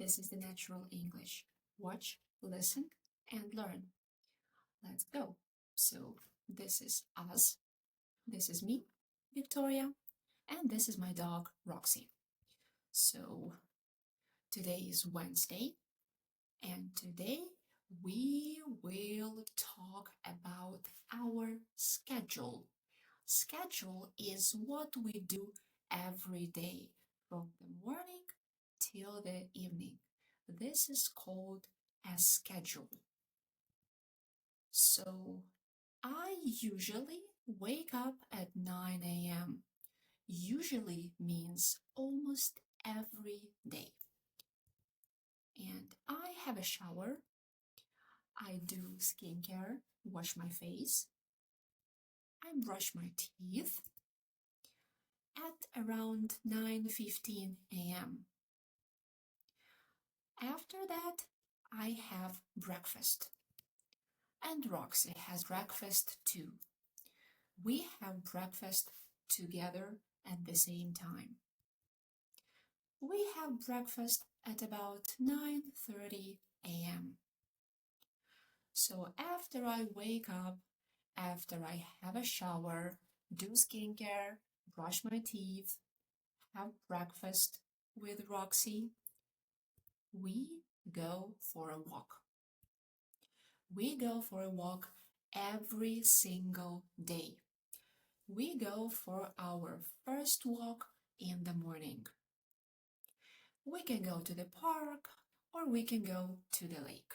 This is the natural English. Watch, listen, and learn. Let's go. So, this is us. This is me, Victoria, and this is my dog, Roxy. So, today is Wednesday, and today we will talk about our schedule. Schedule is what we do every day from the morning till the evening. This is called a schedule. So I usually wake up at 9 a.m. Usually means almost every day. And I have a shower. I do skincare, wash my face. I brush my teeth at around 9:15 a.m. After that, I have breakfast. And Roxy has breakfast too. We have breakfast together at the same time. We have breakfast at about 9:30 a.m. So after I wake up, after I have a shower, do skincare, brush my teeth, have breakfast with Roxy, we go for a walk. We go for a walk every single day. We go for our first walk in the morning. We can go to the park or we can go to the lake.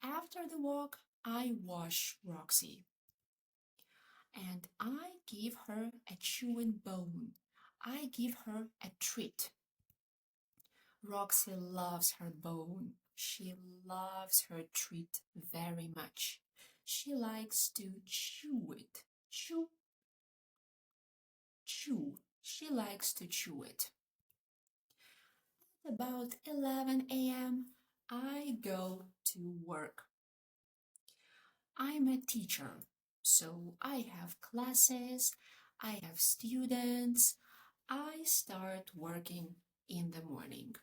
After the walk, I wash Roxy and I give her a chewing bone. I give her a treat. Roxy loves her bone. She loves her treat very much. She likes to chew it. Chew. She likes to chew it. At about 11 a.m., I go to work. I'm a teacher, so I have classes, I have students. I start working in the morning.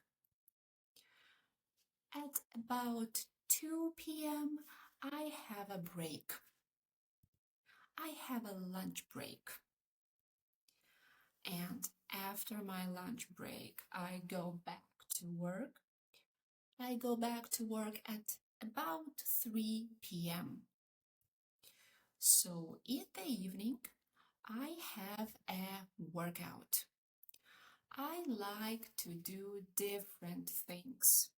At about 2 p.m., I have a break. I have a lunch break. And after my lunch break, I go back to work. I go back to work at about 3 p.m. So in the evening, I have a workout. I like to do different things.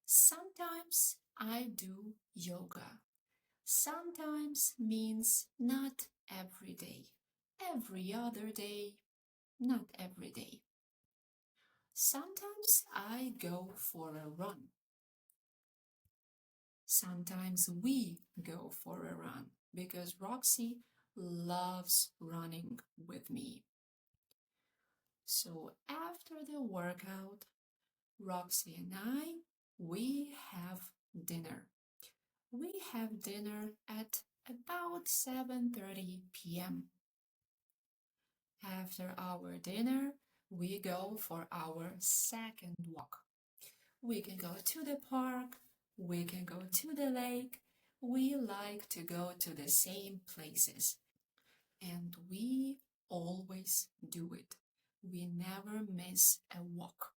Sometimes I do yoga. Sometimes means not every day. Every other day, not every day. Sometimes I go for a run. Sometimes we go for a run because Roxy loves running with me. So after the workout, Roxy and we have dinner. We have dinner at about 7:30 p.m. After our dinner, we go for our second walk. We can go to the park, we can go to the lake. We like to go to the same places, and we always do it. We never miss a walk.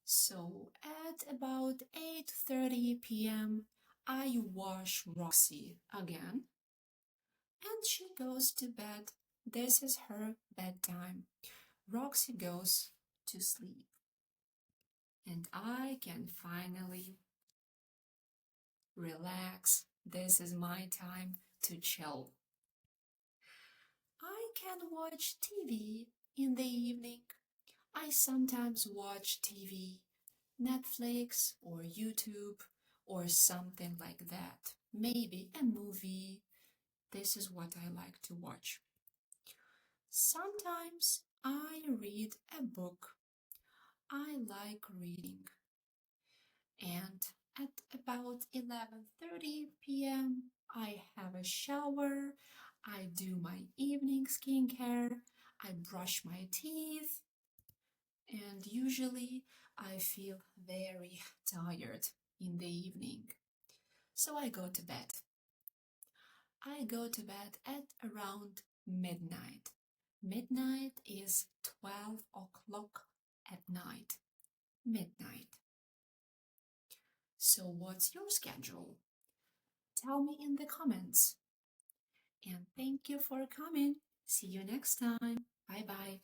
So at about 8:30 p.m., I wash Roxy again, and she goes to bed. This is her bedtime. Roxy goes to sleep, and I can finally relax. This is my time to chill. I can watch TV in the evening. I sometimes watch TV, Netflix or YouTube or something like that. Maybe a movie. This is what I like to watch. Sometimes I read a book. I like reading. And at about 11:30 p.m., I have a shower. I do my evening skincare. I brush my teeth. and usually I feel very tired in the evening. So I go to bed. I go to bed at around midnight. Midnight is 12 o'clock at night. Midnight. So what's your schedule? Tell me in the comments. And thank you for coming. See you next time. Bye bye.